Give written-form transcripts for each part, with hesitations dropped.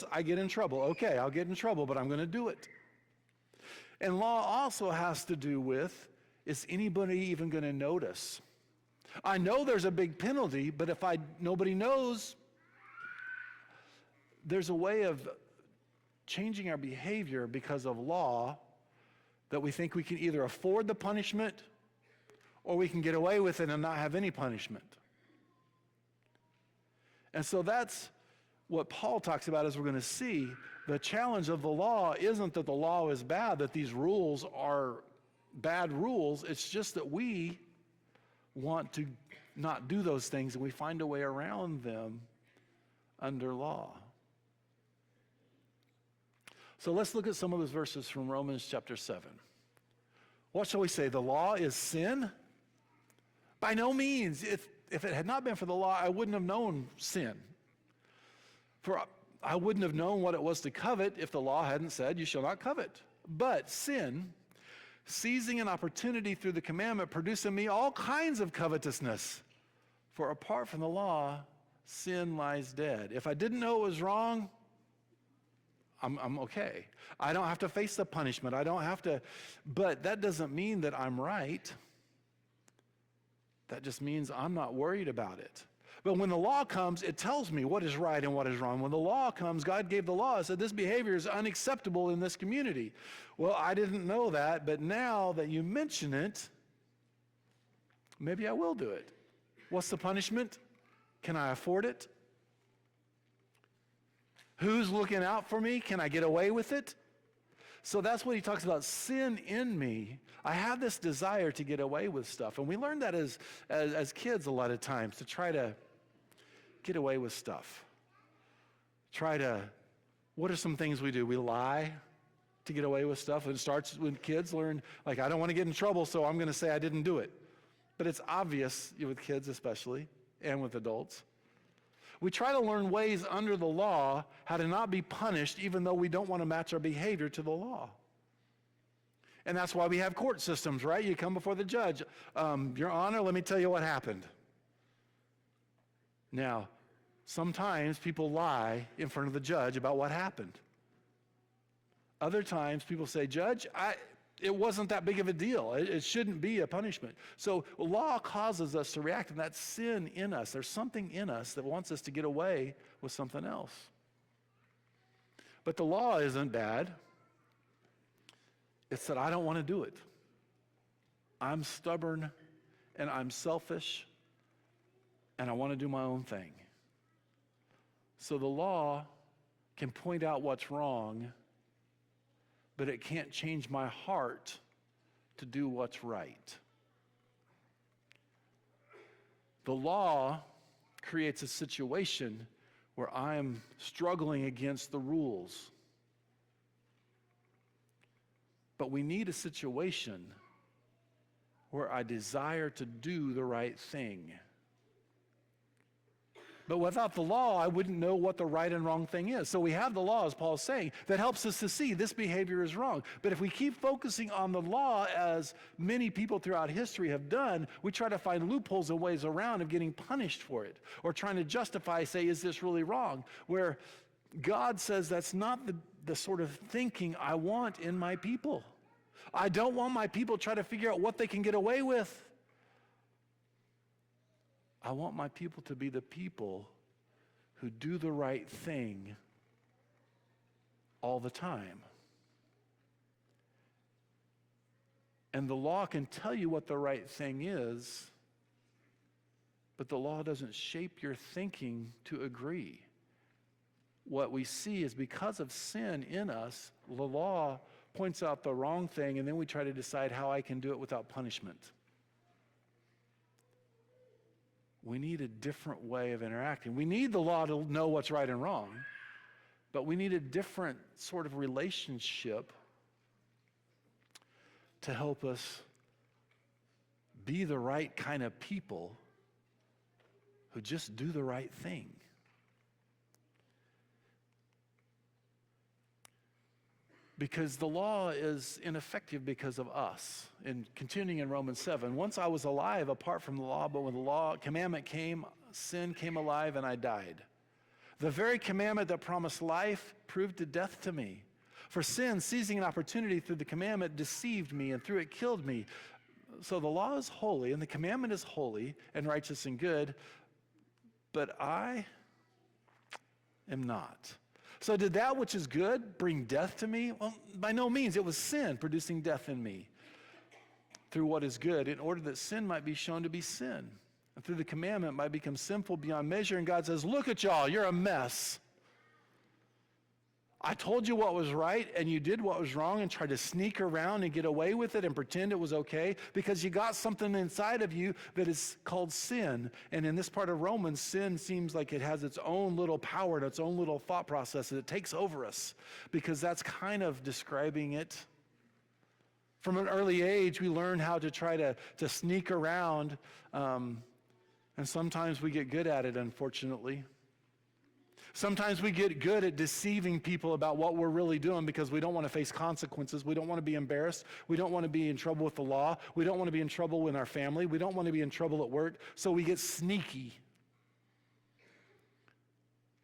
this, I get in trouble. Okay, I'll get in trouble, but I'm going to do it. And law also has to do with, is anybody even going to notice? I know there's a big penalty, but if nobody knows, there's a way of changing our behavior because of law that we think we can either afford the punishment or we can get away with it and not have any punishment. And so that's what Paul talks about, as we're going to see. The challenge of the law isn't that the law is bad, that these rules are bad rules. It's just that we want to not do those things, and we find a way around them under law. So let's look at some of those verses from Romans chapter 7. What shall we say? The law is sin? By no means. If it had not been for the law, I wouldn't have known sin. For I wouldn't have known what it was to covet if the law hadn't said, you shall not covet. But sin, seizing an opportunity through the commandment, produced in me all kinds of covetousness. For apart from the law, sin lies dead. If I didn't know it was wrong, I'm okay. I don't have to face the punishment. I don't have to, but that doesn't mean that I'm right. That just means I'm not worried about it. But when the law comes, it tells me what is right and what is wrong. When the law comes, God gave the law, said this behavior is unacceptable in this community. Well, I didn't know that, but now that you mention it, maybe I will do it. What's the punishment? Can I afford it? Who's looking out for me? Can I get away with it? So that's what he talks about, sin in me. I have this desire to get away with stuff. And we learn that as kids a lot of times, to try to get away with stuff. What are some things we do? We lie to get away with stuff. And it starts when kids learn, like, I don't want to get in trouble, so I'm going to say I didn't do it. But it's obvious with kids especially, and with adults. We try to learn ways under the law how to not be punished, even though we don't want to match our behavior to the law. And that's why we have court systems, right? You come before the judge. Your Honor, let me tell you what happened. Now, sometimes people lie in front of the judge about what happened. Other times people say, Judge, it wasn't that big of a deal. It shouldn't be a punishment. So law causes us to react, and that's sin in us. There's something in us that wants us to get away with something else. But the law isn't bad. It's that I don't want to do it. I'm stubborn, and I'm selfish, and I want to do my own thing. So the law can point out what's wrong, but it can't change my heart to do what's right. The law creates a situation where I'm struggling against the rules. But we need a situation where I desire to do the right thing. But without the law, I wouldn't know what the right and wrong thing is. So we have the law, as Paul's saying, that helps us to see this behavior is wrong. But if we keep focusing on the law, as many people throughout history have done, we try to find loopholes and ways around of getting punished for it, or trying to justify, say, is this really wrong? Where God says that's not the sort of thinking I want in my people. I don't want my people trying to figure out what they can get away with. I want my people to be the people who do the right thing all the time. And the law can tell you what the right thing is, but the law doesn't shape your thinking to agree. What we see is because of sin in us, the law points out the wrong thing, and then we try to decide how I can do it without punishment. We need a different way of interacting. We need the law to know what's right and wrong, but we need a different sort of relationship to help us be the right kind of people who just do the right thing. Because the law is ineffective because of us. And continuing in Romans 7, once I was alive apart from the law, but when the law commandment came, sin came alive and I died. The very commandment that promised life proved to death to me. For sin, seizing an opportunity through the commandment, deceived me, and through it killed me. So the law is holy, and the commandment is holy and righteous and good, but I am not. So did that which is good bring death to me? Well, by no means. It was sin producing death in me through what is good, in order that sin might be shown to be sin. And through the commandment might become sinful beyond measure. And God says, look at y'all, you're a mess. I told you what was right, and you did what was wrong and tried to sneak around and get away with it and pretend it was okay because you got something inside of you that is called sin. And in this part of Romans, sin seems like it has its own little power and its own little thought process, and it takes over us because that's kind of describing it. From an early age, we learn how to try to sneak around, and sometimes we get good at it, unfortunately. Sometimes we get good at deceiving people about what we're really doing because we don't want to face consequences. We don't want to be embarrassed. We don't want to be in trouble with the law. We don't want to be in trouble in our family. We don't want to be in trouble at work. So we get sneaky.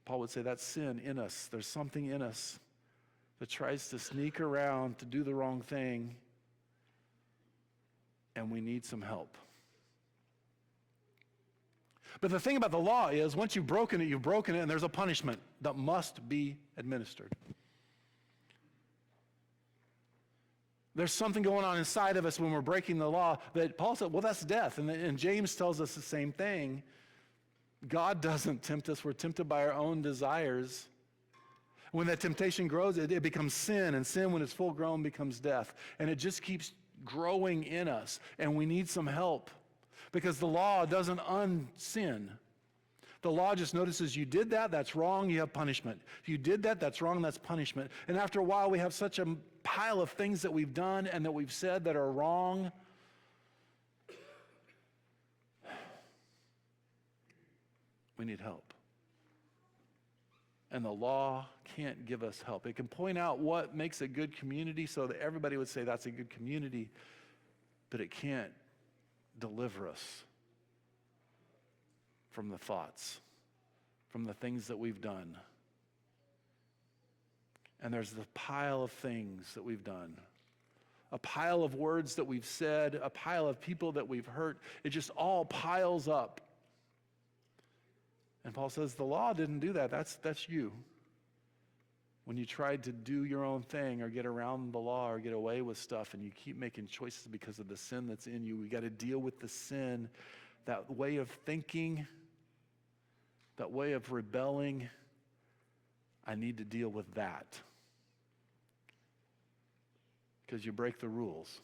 Paul would say that's sin in us. There's something in us that tries to sneak around to do the wrong thing, and we need some help. But the thing about the law is, once you've broken it, and there's a punishment that must be administered. There's something going on inside of us when we're breaking the law that Paul said, well, that's death. And James tells us the same thing. God doesn't tempt us. We're tempted by our own desires. When that temptation grows, it becomes sin. And sin, when it's full grown, becomes death. And it just keeps growing in us. And we need some help. Because the law doesn't un-sin. The law just notices you did that, that's wrong, you have punishment. If you did that, that's wrong, that's punishment. And after a while, we have such a pile of things that we've done and that we've said that are wrong. We need help. And the law can't give us help. It can point out what makes a good community so that everybody would say that's a good community, but it can't deliver us from the thoughts, from the things that we've done. And there's the pile of things that we've done, a pile of words that we've said, a pile of people that we've hurt. It just all piles up. And Paul says the law didn't do that. That's you. When you tried to do your own thing or get around the law or get away with stuff and you keep making choices because of the sin that's in you, we got to deal with the sin, that way of thinking, that way of rebelling. I need to deal with that. Because you break the rules.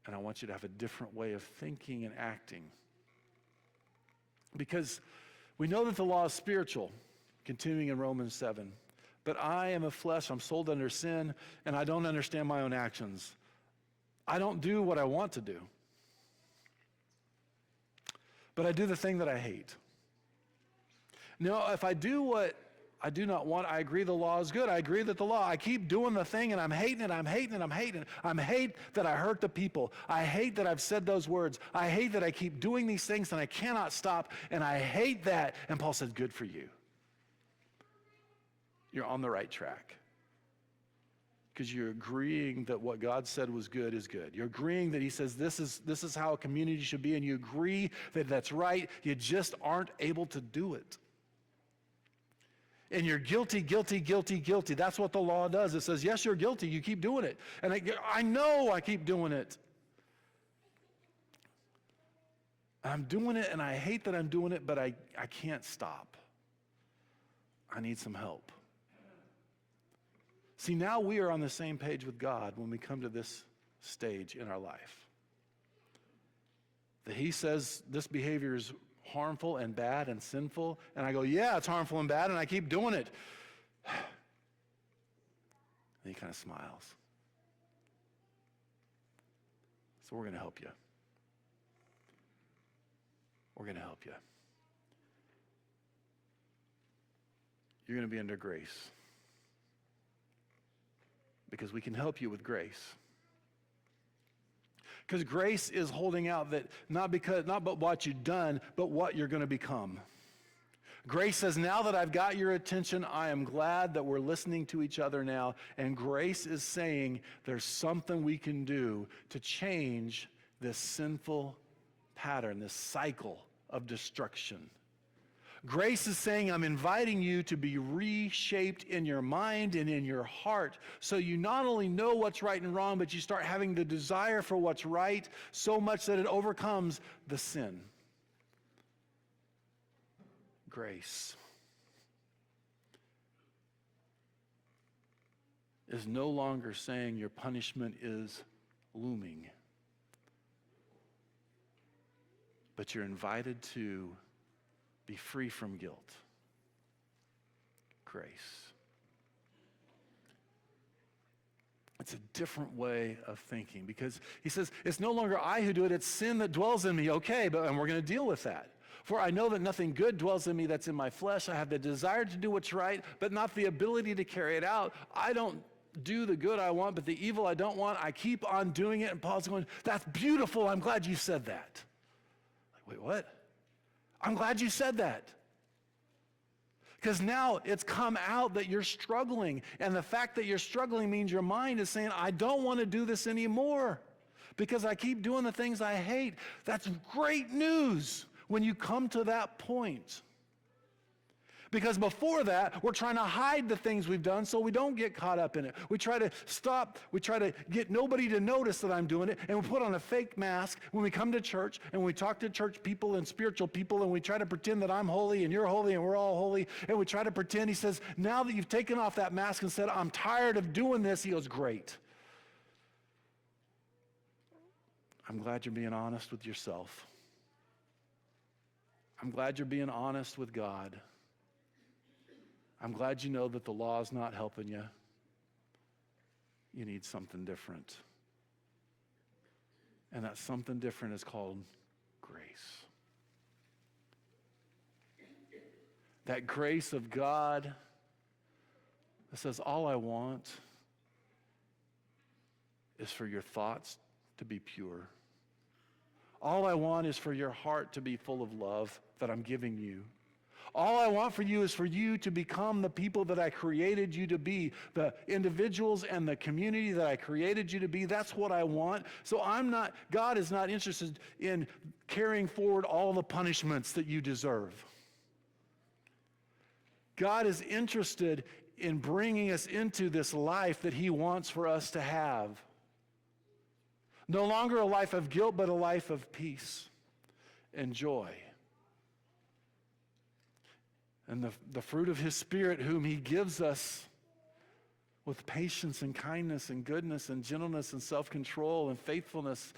And I want you to have a different way of thinking and acting. Because we know that the law is spiritual. Continuing in Romans 7. But I am of flesh, I'm sold under sin, and I don't understand my own actions. I don't do what I want to do. But I do the thing that I hate. No, if I do what I do not want, I agree the law is good. I agree that the law, I keep doing the thing and I'm hating it, I'm hating it, I'm hating it. I hate that I hurt the people. I hate that I've said those words. I hate that I keep doing these things and I cannot stop, and I hate that. And Paul says, good for you. You're on the right track. Because you're agreeing that what God said was good is good. You're agreeing that he says this is how a community should be, and you agree that that's right. You just aren't able to do it. And you're guilty, guilty, guilty, guilty. That's what the law does. It says, yes, you're guilty. You keep doing it. And I know I keep doing it. I'm doing it, and I hate that I'm doing it, but I can't stop. I need some help. See, now we are on the same page with God when we come to this stage in our life. That he says this behavior is harmful and bad and sinful, and I go, yeah, it's harmful and bad, and I keep doing it. And he kind of smiles. So we're going to help you. We're going to help you. You're going to be under grace. Because we can help you with grace. Because grace is holding out that not but what you've done, but what you're going to become. Grace says, now that I've got your attention, I am glad that we're listening to each other now. And grace is saying there's something we can do to change this sinful pattern, this cycle of destruction. Grace is saying, I'm inviting you to be reshaped in your mind and in your heart so you not only know what's right and wrong, but you start having the desire for what's right so much that it overcomes the sin. Grace is no longer saying your punishment is looming, but you're invited to be free from guilt. Grace. It's a different way of thinking because he says, it's no longer I who do it, it's sin that dwells in me. Okay, and we're going to deal with that. For I know that nothing good dwells in me that's in my flesh. I have the desire to do what's right, but not the ability to carry it out. I don't do the good I want, but the evil I don't want, I keep on doing it. And Paul's going, that's beautiful. I'm glad you said that. Like, wait, what? I'm glad you said that. Because now it's come out that you're struggling. And the fact that you're struggling means your mind is saying, I don't want to do this anymore because I keep doing the things I hate. That's great news when you come to that point. Because before that, we're trying to hide the things we've done so we don't get caught up in it. We try to stop, we try to get nobody to notice that I'm doing it, and we put on a fake mask when we come to church, and we talk to church people and spiritual people, and we try to pretend that I'm holy, and you're holy, and we're all holy, and we try to pretend. He says, now that you've taken off that mask and said, I'm tired of doing this, he goes, great. I'm glad you're being honest with yourself. I'm glad you're being honest with God. I'm glad you know that the law is not helping you. You need something different. And that something different is called grace. That grace of God that says, all I want is for your thoughts to be pure. All I want is for your heart to be full of love that I'm giving you. All I want for you is for you to become the people that I created you to be, the individuals and the community that I created you to be. That's what I want. So God is not interested in carrying forward all the punishments that you deserve. God is interested in bringing us into this life that he wants for us to have. No longer a life of guilt, but a life of peace and joy. And the fruit of his Spirit, whom he gives us with patience and kindness and goodness and gentleness and self-control and faithfulness.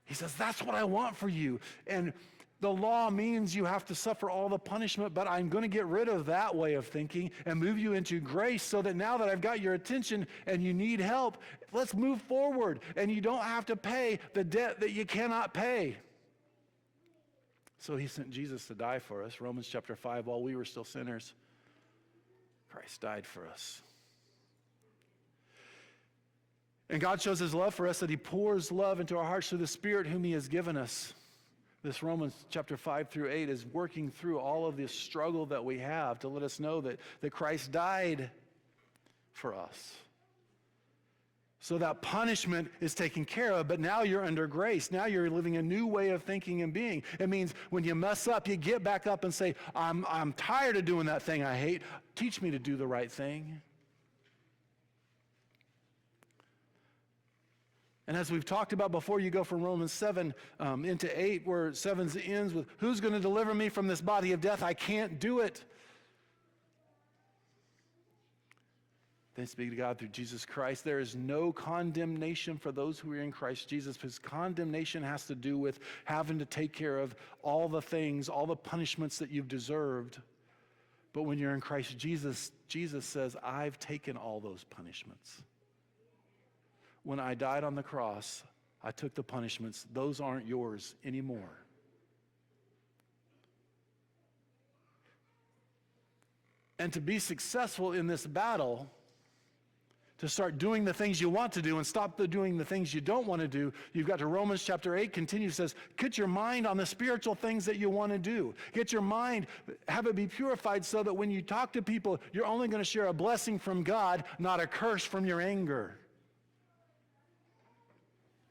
He says, that's what I want for you. And the law means you have to suffer all the punishment, but I'm going to get rid of that way of thinking and move you into grace so that now that I've got your attention and you need help, let's move forward. And you don't have to pay the debt that you cannot pay. So he sent Jesus to die for us. Romans chapter 5, while we were still sinners, Christ died for us. And God shows his love for us that he pours love into our hearts through the Spirit whom he has given us. This Romans chapter 5 through 8 is working through all of this struggle that we have to let us know that Christ died for us. So that punishment is taken care of, but now you're under grace. Now you're living a new way of thinking and being. It means when you mess up, you get back up and say, I'm tired of doing that thing I hate. Teach me to do the right thing. And as we've talked about before, you go from Romans 7 into 8, where 7 ends with, who's going to deliver me from this body of death? I can't do it. Thanks be to God through Jesus Christ. There is no condemnation for those who are in Christ Jesus, because condemnation has to do with having to take care of all the things, all the punishments that you've deserved. But when you're in Christ Jesus, Jesus says, I've taken all those punishments. When I died on the cross, I took the punishments. Those aren't yours anymore. And to be successful in this battle, to start doing the things you want to do and stop doing the things you don't want to do, you've got to Romans chapter 8 continues, says, get your mind on the spiritual things that you want to do. Get your mind, have it be purified so that when you talk to people, you're only going to share a blessing from God, not a curse from your anger.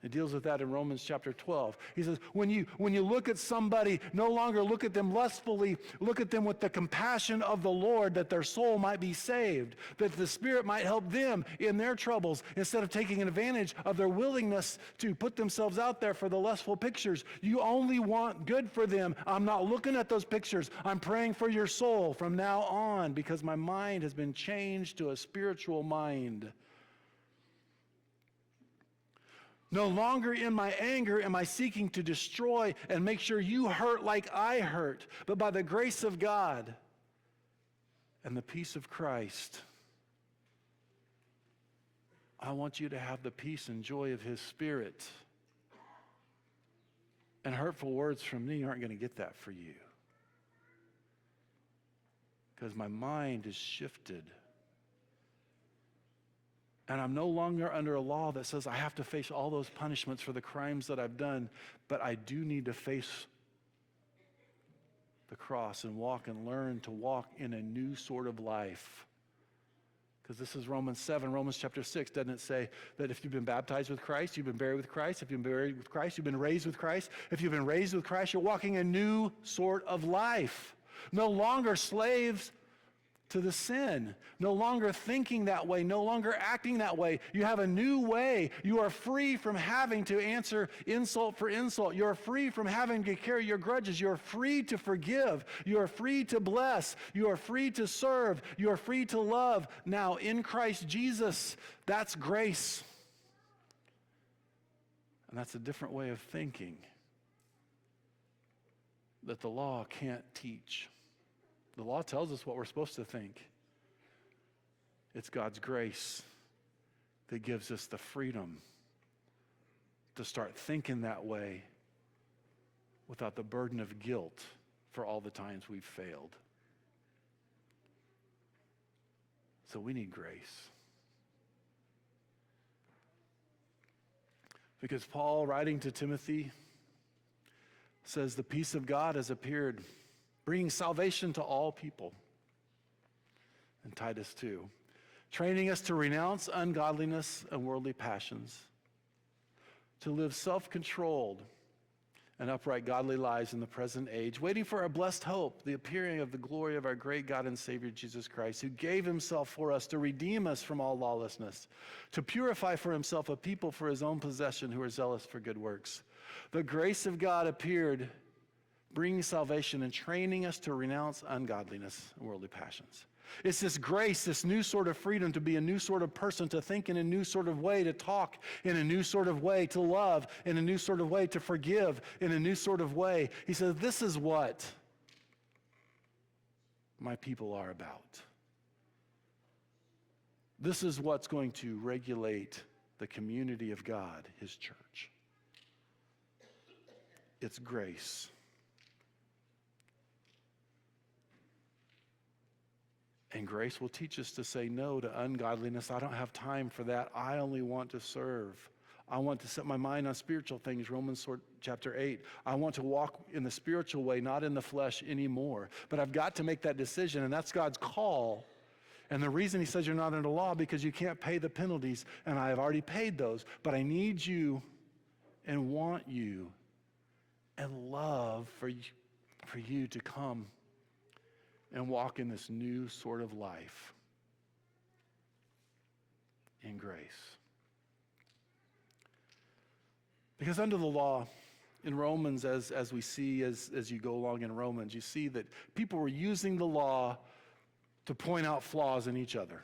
It deals with that in Romans chapter 12. He says, when you look at somebody, no longer look at them lustfully, look at them with the compassion of the Lord, that their soul might be saved, that the Spirit might help them in their troubles, instead of taking advantage of their willingness to put themselves out there for the lustful pictures. You only want good for them. I'm not looking at those pictures. I'm praying for your soul from now on, because my mind has been changed to a spiritual mind. No longer in my anger am I seeking to destroy and make sure you hurt like I hurt, but by the grace of God and the peace of Christ, I want you to have the peace and joy of His Spirit. And hurtful words from me aren't going to get that for you, because my mind is shifted. And I'm no longer under a law that says I have to face all those punishments for the crimes that I've done, but I do need to face the cross and walk and learn to walk in a new sort of life. Because this is Romans 7, Romans chapter 6, doesn't it say that if you've been baptized with Christ, you've been buried with Christ? If you've been buried with Christ, you've been raised with Christ? If you've been raised with Christ, you're walking a new sort of life. No longer slaves to the sin, no longer thinking that way, no longer acting that way. You have a new way. You are free from having to answer insult for insult. You're free from having to carry your grudges. You're free to forgive. You are free to bless. You are free to serve. You are free to love. Now in Christ Jesus, that's grace. And that's a different way of thinking that the law can't teach. The law tells us what we're supposed to think. It's God's grace that gives us the freedom to start thinking that way without the burden of guilt for all the times we've failed. So we need grace. Because Paul, writing to Timothy, says the peace of God has appeared, bringing salvation to all people. And Titus 2, training us to renounce ungodliness and worldly passions, to live self-controlled and upright godly lives in the present age, waiting for our blessed hope, the appearing of the glory of our great God and Savior Jesus Christ, who gave himself for us to redeem us from all lawlessness, to purify for himself a people for his own possession who are zealous for good works. The grace of God appeared, bringing salvation and training us to renounce ungodliness and worldly passions. It's this grace, this new sort of freedom to be a new sort of person, to think in a new sort of way, to talk in a new sort of way, to love in a new sort of way, to forgive in a new sort of way. He says, this is what my people are about. This is what's going to regulate the community of God, his church. It's grace. And grace will teach us to say no to ungodliness. I don't have time for that. I only want to serve. I want to set my mind on spiritual things, Romans chapter 8. I want to walk in the spiritual way, not in the flesh anymore. But I've got to make that decision, and that's God's call. And the reason he says you're not under law, because you can't pay the penalties, and I have already paid those. But I need you and want you and love for you to come and walk in this new sort of life in grace. Because under the law, in Romans, as we see as you go along in Romans, you see that people were using the law to point out flaws in each other.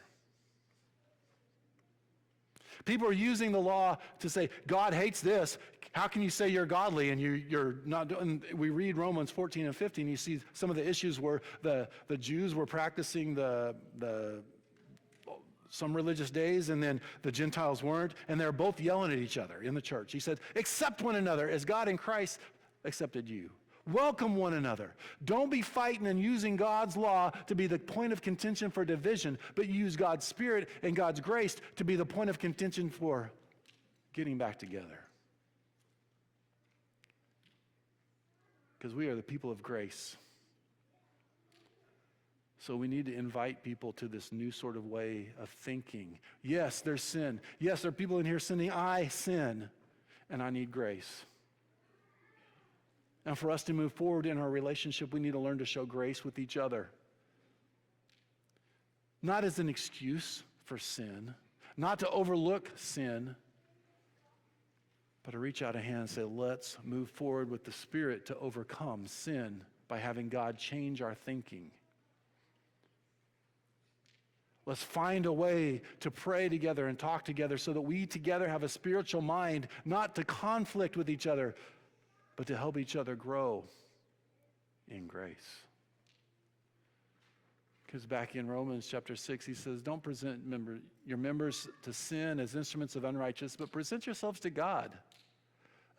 People are using the law to say, God hates this. How can you say you're godly and you're not doing? We read Romans 14 and 15. You see some of the issues where the Jews were practicing some religious days, and then the Gentiles weren't, and they're both yelling at each other in the church. He said, accept one another as God in Christ accepted you. Welcome one another. Don't be fighting and using God's law to be the point of contention for division, but use God's Spirit and God's grace to be the point of contention for getting back together. Because we are the people of grace. So we need to invite people to this new sort of way of thinking. Yes, there's sin. Yes, there are people in here sinning. I sin, and I need grace. And for us to move forward in our relationship, we need to learn to show grace with each other. Not as an excuse for sin, not to overlook sin, but to reach out a hand and say, let's move forward with the Spirit to overcome sin by having God change our thinking. Let's find a way to pray together and talk together so that we together have a spiritual mind, not to conflict with each other, but to help each other grow in grace. Because back in Romans chapter 6, he says, don't present your members to sin as instruments of unrighteousness, but present yourselves to God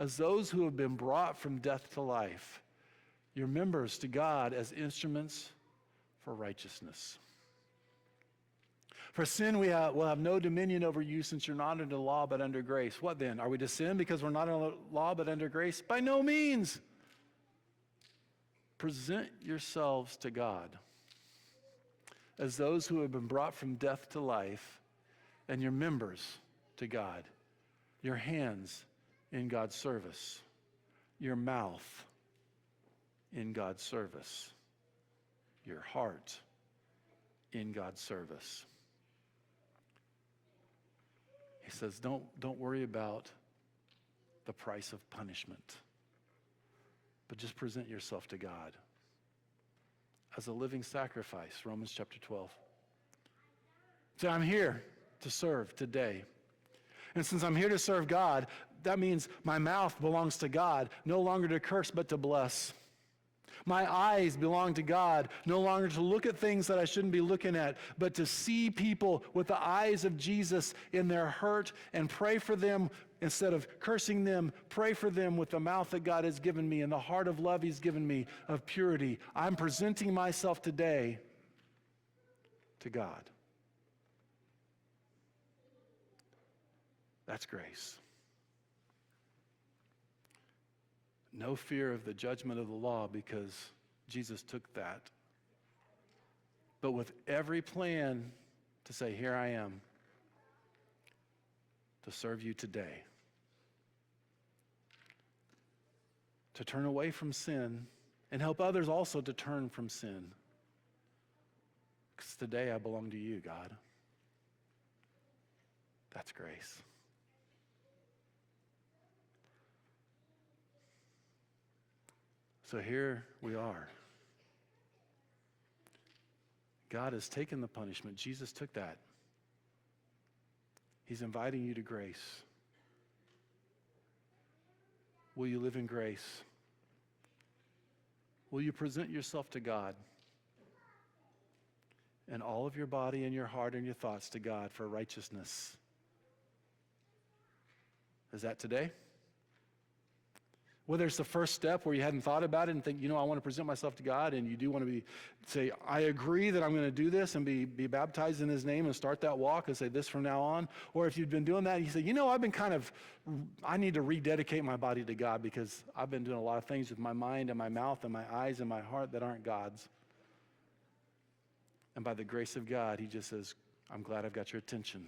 as those who have been brought from death to life. Your members to God as instruments for righteousness. For sin, will have no dominion over you since you're not under law but under grace. What then? Are we to sin because we're not under law but under grace? By no means. Present yourselves to God as those who have been brought from death to life, and your members to God, your hands in God's service, your mouth in God's service, your heart in God's service. He says, don't worry about the price of punishment, but just present yourself to God as a living sacrifice, Romans chapter 12. So I'm here to serve today. And since I'm here to serve God, that means my mouth belongs to God, no longer to curse but to bless. My eyes belong to God, no longer to look at things that I shouldn't be looking at, but to see people with the eyes of Jesus in their hurt and pray for them instead of cursing them. Pray for them with the mouth that God has given me and the heart of love he's given me of purity. I'm presenting myself today to God. That's grace. No fear of the judgment of the law because Jesus took that. But with every plan to say, here I am to serve you today. To turn away from sin and help others also to turn from sin. Because today I belong to you, God. That's grace. So here we are. God has taken the punishment. Jesus took that. He's inviting you to grace. Will you live in grace? Will you present yourself to God and all of your body and your heart and your thoughts to God for righteousness? Is that today? Whether it's the first step where you hadn't thought about it and think, I want to present myself to God, and you do want to say, I agree that I'm going to do this and be baptized in his name and start that walk and say this from now on. Or if you've been doing that, you say, I need to rededicate my body to God because I've been doing a lot of things with my mind and my mouth and my eyes and my heart that aren't God's. And by the grace of God, he just says, I'm glad I've got your attention.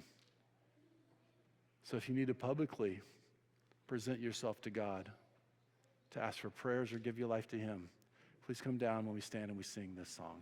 So if you need to publicly present yourself to God, to ask for prayers or give your life to him, please come down when we stand and we sing this song.